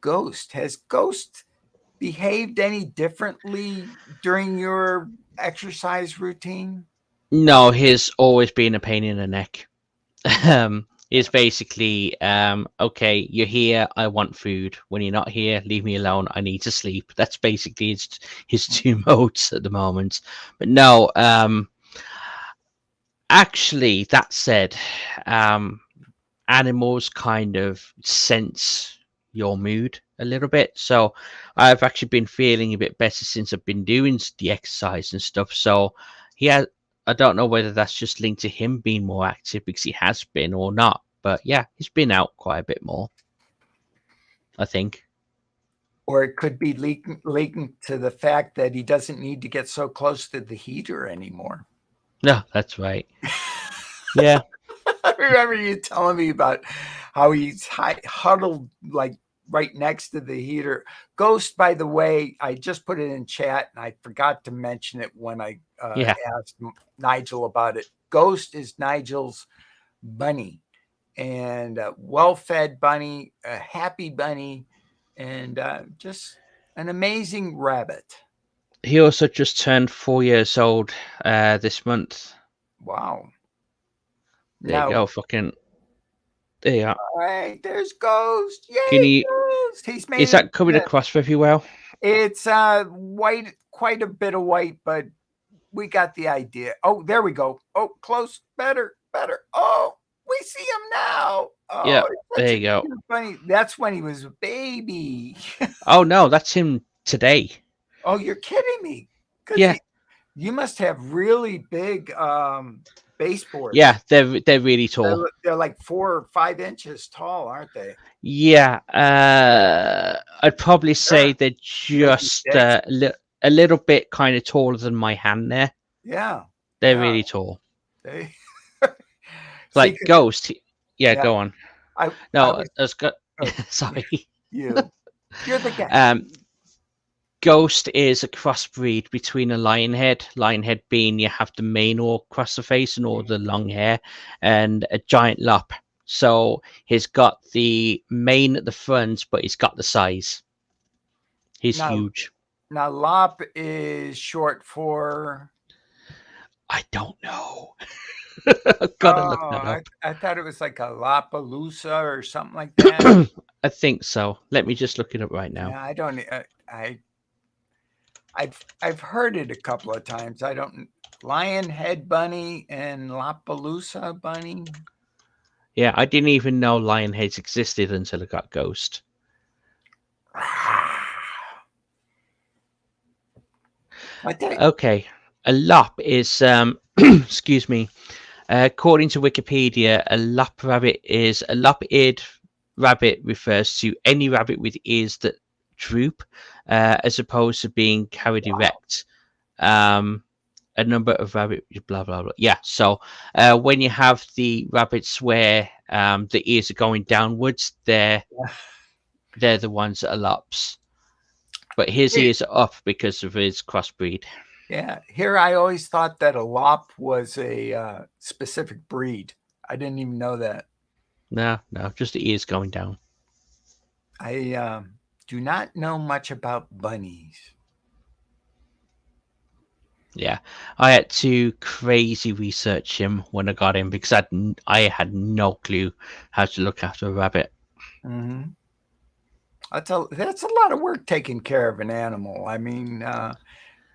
Ghost. Has Ghost behaved any differently during your exercise routine? No, he's always been a pain in the neck. It's basically okay, you're here, I want food. When you're not here, leave me alone, I need to sleep. That's basically his two modes at the moment. But no, actually, that said, um animals kind of sense your mood a little bit. So I've actually been feeling a bit better since I've been doing the exercise and stuff. So he had, I don't know whether that's just linked to him being more active because he has been or not. But yeah, he's been out quite a bit more, I think. Or it could be leaking to the fact that he doesn't need to get so close to the heater anymore. No, that's right. Yeah. I remember you telling me about how he's huddled like right next to the heater. Ghost, by the way, I just put it in chat and I forgot to mention it when I Yeah. asked Nigel about it. Ghost is Nigel's bunny, and a well-fed bunny, a happy bunny, and just an amazing rabbit. He also just turned 4 years old this month. Wow. There you Now, go. Fucking. There you are. all right, there's Ghost. Can Yay, you. Ghost. He's Is made that coming it. across very well? It's white, quite a bit of white, but we got the idea. Oh, there we go. Oh, close, better, better. Oh, we see him now. Yeah. Oh, it's such There a you go. cute bunny. That's when he was a baby. Oh no, that's him today. Oh, you're kidding me? Because Yeah, you must have really big baseboards. yeah, they're really tall. They're like 4 or 5 inches tall, aren't they? Yeah, I'd probably say Sure. they're Could be just 6. a little bit kind of taller than my hand. There, Yeah. they're Yeah. really tall. They see, Like Ghost. Yeah, yeah. go on. I No, was I was got. oh, Sorry. you're the guy. Um, Ghost is a crossbreed between a lionhead, lionhead being you have the mane all across the face and all the long hair, and a giant lop. So he's got the mane at the front, but he's got the size. He's huge. Now, lop is short for... I don't know. I've got to look that up. I thought it was like a Lollapalooza or something like that. I think so. Let me just look it up right now. Yeah, I don't. I've heard it a couple of times. I don't. Lionhead bunny and Lollapalooza bunny. Yeah, I didn't even know lionheads existed until I got Ghost. Okay, a lop is excuse me. According to Wikipedia, a lop rabbit is a lop-eared rabbit refers to any rabbit with ears that droop, as opposed to being carried erect. A number of rabbit blah blah blah. Yeah, so when you have the rabbits where the ears are going downwards, they're the ones that are lops. But his ears are up because of his crossbreed. Yeah, here I always thought that a lop was a specific breed. I didn't even know that. No, just the ears going down. I do not know much about bunnies. Yeah, I had to crazy research him when I got him because I had no clue how to look after a rabbit. Mm-hmm. That's a lot of work taking care of an animal. I mean,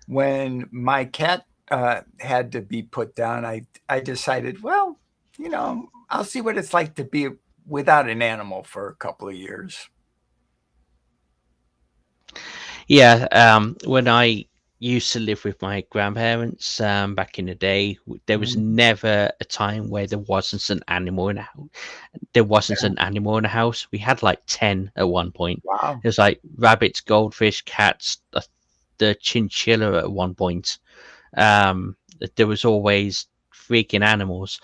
when my cat had to be put down, I decided, well, I'll see what it's like to be without an animal for a couple of years. Yeah, when I used to live with my grandparents back in the day, there was never a time where there wasn't an animal in the house. There wasn't an animal in the house. We had like 10 at one point. Wow. There's like rabbits, goldfish, cats, the chinchilla at one point. There was always freaking animals.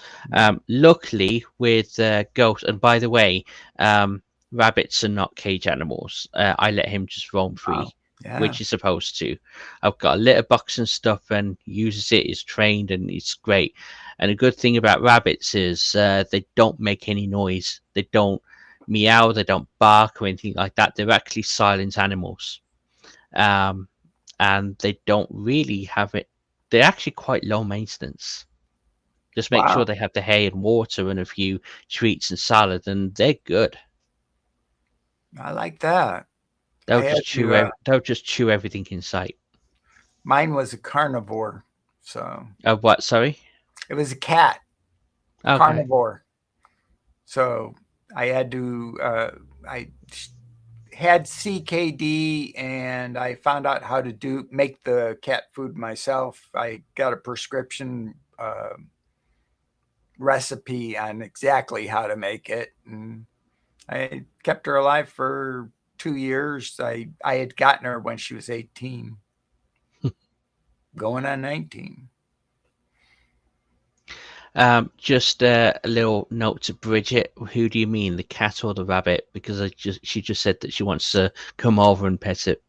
Luckily with Ghost, and by the way, rabbits are not cage animals. I let him just roam free. Wow. Yeah. Which he's supposed to. I've got a litter box and stuff, and uses it. Is trained, and it's great. And a good thing about rabbits is they don't make any noise. They don't meow. They don't bark or anything like that. They're actually silent animals, and they don't really have it. They're actually quite low maintenance. Just make sure they have the hay and water and a few treats and salad, and they're good. I like that. They'll just chew everything in sight. Mine was a carnivore, so. What? Sorry. It was a cat. Okay. Carnivore. So I had to. I had CKD, and I found out how to make the cat food myself. I got a prescription recipe on exactly how to make it, and I kept her alive for 2 years. I had gotten her when she was 18, going on 19. Just a little note to Bridget. Who do you mean, the cat or the rabbit? Because she just said that she wants to come over and pet it.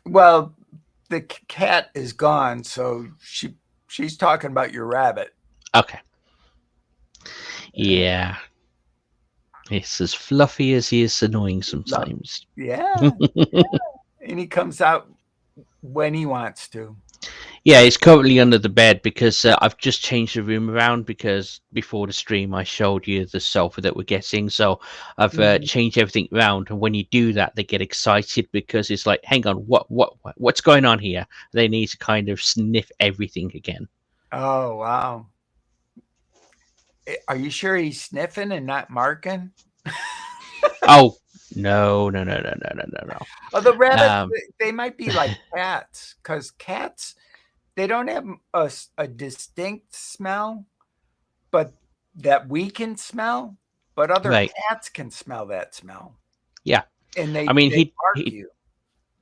Well, the cat is gone, so she's talking about your rabbit. Okay. Yeah. It's as fluffy as he is annoying sometimes. Yeah. And he comes out when he wants to. Yeah, he's currently under the bed because I've just changed the room around because before the stream I showed you the sofa that we're getting. So I've changed everything around. And when you do that, they get excited because it's like, hang on, what's going on here? They need to kind of sniff everything again. Oh, wow. Are you sure he's sniffing and not marking? Oh, no. Oh, the rabbits, they might be like cats, because cats, they don't have a distinct smell, but that we can smell, but other cats can smell that smell. Yeah. And they bark you.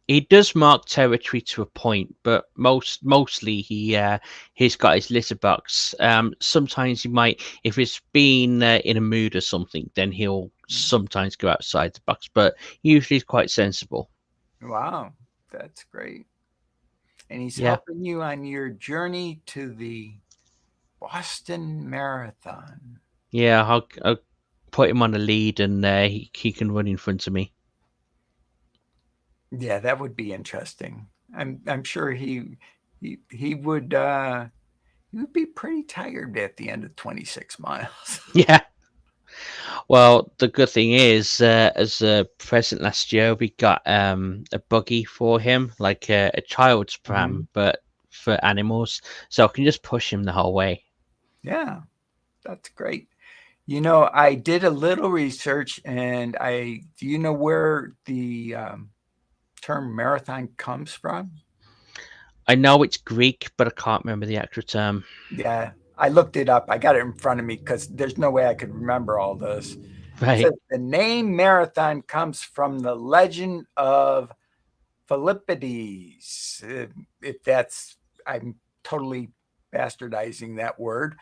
He does mark territory to a point, but mostly he's got his litter box. Sometimes he might, if it's been in a mood or something, then he'll sometimes go outside the box. But usually he's quite sensible. Wow, that's great. And he's Yeah, helping you on your journey to the Boston Marathon. yeah. I'll put him on the lead, and he can run in front of me. Yeah, that would be interesting. I'm sure he would he would be pretty tired at the end of 26 miles. Yeah. Well, the good thing is, as a present last year, we got a buggy for him, like a child's Mhm. pram, but for animals, so I can just push him the whole way. Yeah, that's great. I did a little research, and do you know where the term marathon comes from? I know it's Greek, but I can't remember the actual term. Yeah, I looked it up. I got it in front of me because there's no way I could remember all this. It says Right. the name marathon comes from the legend of Philippides. If that's, I'm totally bastardizing that word.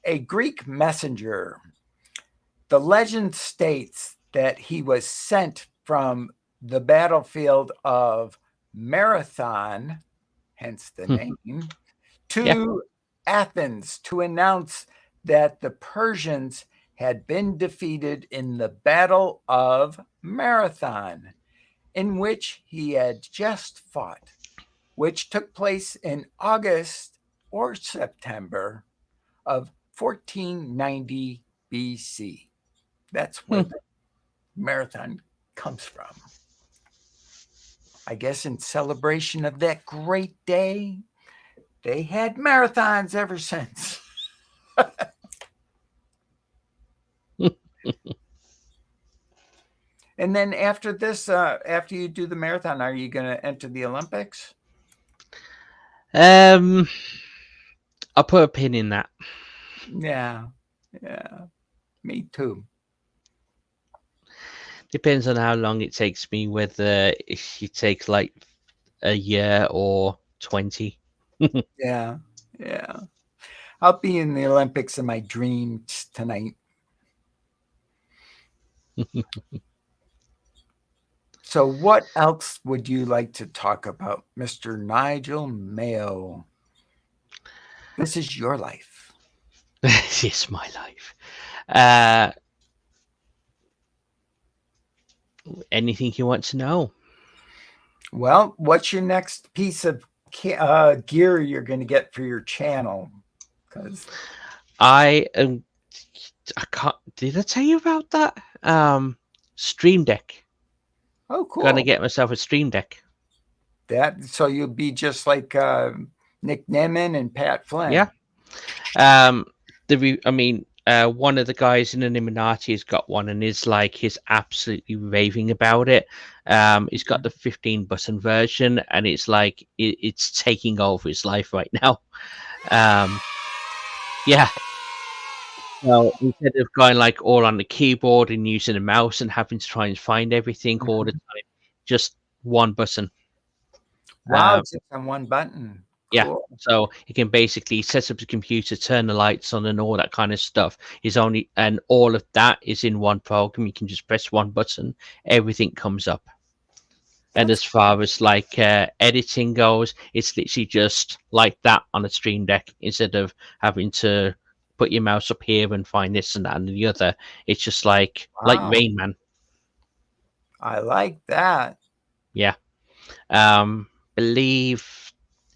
A Greek messenger. The legend states that he was sent from the battlefield of Marathon, hence the name, Yeah. to Athens to announce that the Persians had been defeated in the Battle of Marathon, in which he had just fought, which took place in August or September of 1490 BC. That's where the marathon comes from. I guess in celebration of that great day, they had marathons ever since. And then after this, after you do the marathon, are you going to enter the Olympics? um, I'll put a pin in that. Yeah, yeah, me too. Depends on how long it takes me, whether it takes like a year or 20. Yeah, yeah. I'll be in the Olympics in my dreams tonight. So, what else would you like to talk about, Mr. Nigel Mayo? This is your life. This is my life. Uh, Anything you want to know? Well, what's your next piece of gear you're going to get for your channel? Because I am. I can't. Did I tell you about that? Stream Deck. oh, Gonna cool. get myself a Stream Deck. That so you'll be just like Nick Nemeth and Pat Yeah. Flynn. I mean, one of the guys in Illuminati has got one, and he's absolutely raving about it. He's got the 15 button version, and it's taking over his life right now. Um, yeah. So instead of going like all on the keyboard and using a mouse and having to try and find everything all the Mhm. time, just one button. Wow, Um, just on one button. yeah. Cool. So he can basically set up the computer, turn the lights on, and all that kind of stuff. And all of that is in one program. You can just press one button, everything comes up. And That's as far as like editing goes, it's literally just like that on a Stream Deck instead of having to put your mouse up here and find this and that and the other. It's just like wow. Rain Man. I like that. Yeah. Believe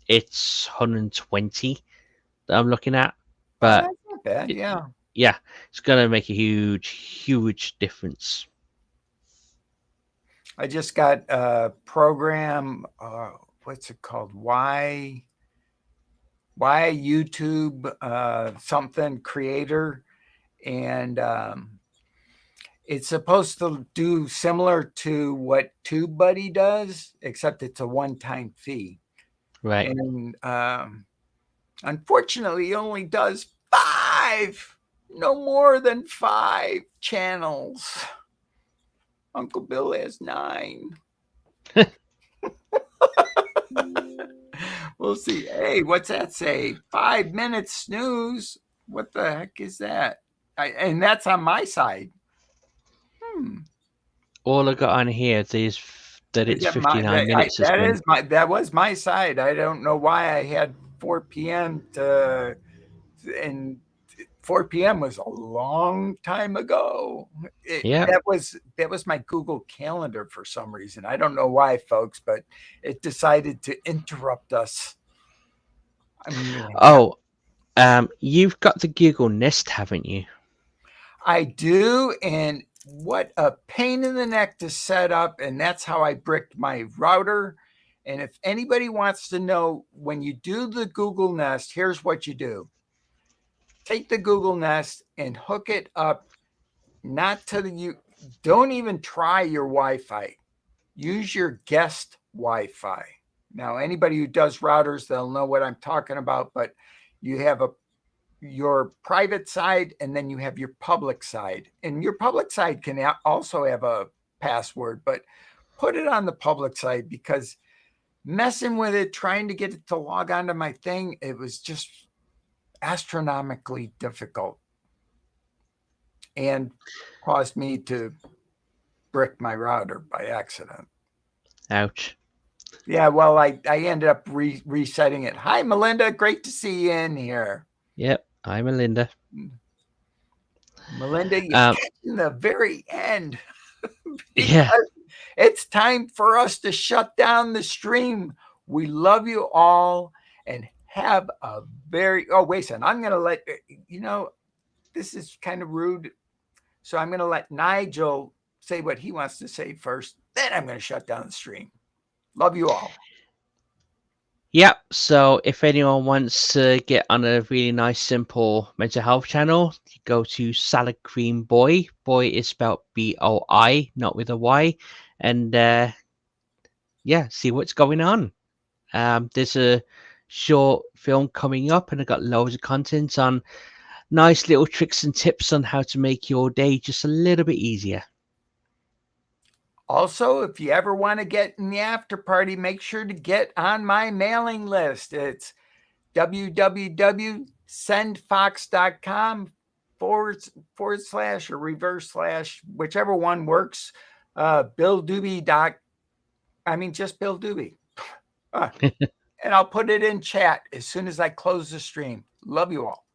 it's 120 that I'm looking at, Oh, but that's not bad. it, Yeah. yeah, it's gonna make a huge difference. I just got a program. What's it called? Why YouTube something creator, and it's supposed to do similar to what TubeBuddy does, except it's a one-time fee. Right. And unfortunately, he only does 5, no more than 5 channels. Uncle Bill has 9. We'll see. Hey, what's that say? 5 minutes snooze. What the heck is that? And that's on my side. Hmm. All I got on here, that it's Is it my, 59 minutes has been. that was my side. I don't know why I had 4 p.m. And 4 p.m. was a long time ago. Yeah. That was my Google Calendar for some reason. I don't know why, folks, but it decided to interrupt us. Oh, you've got the Google Nest, haven't you? I do, and what a pain in the neck to set up, and that's how I bricked my router. And if anybody wants to know, when you do the Google Nest, here's what you do. Take the Google Nest and hook it up, not to you don't even try your Wi-Fi. Use your guest Wi-Fi. Now, anybody who does routers, they'll know what I'm talking about, but you have your private side, and then you have your public side. And your public side can also have a password, but put it on the public side, because messing with it, trying to get it to log onto my thing, it was just astronomically difficult and caused me to brick my router by accident. Ouch. Yeah, well, I ended up resetting it. Hi, Melinda. Great to see you in here. Yep, I'm Melinda. Melinda, you're catching the very end. Yeah. It's time for us to shut down the stream. We love you all, and have a very... Oh, wait a second. I'm going to let... this is kind of rude. So I'm going to let Nigel say what he wants to say first. Then I'm going to shut down the stream. Love you all. Yep. So if anyone wants to get on a really nice, simple mental health channel, you go to Salad Cream Boy. Boy is spelled B-O-I, not with a Y. And yeah, see what's going on. There's a short film coming up, and I got loads of content on nice little tricks and tips on how to make your day just a little bit easier. Also, if you ever want to get in the after party, make sure to get on my mailing list. It's www.sendfox.com // or / whichever one works. Bill Dube. Just Bill Dube. And I'll put it in chat as soon as I close the stream. Love you all.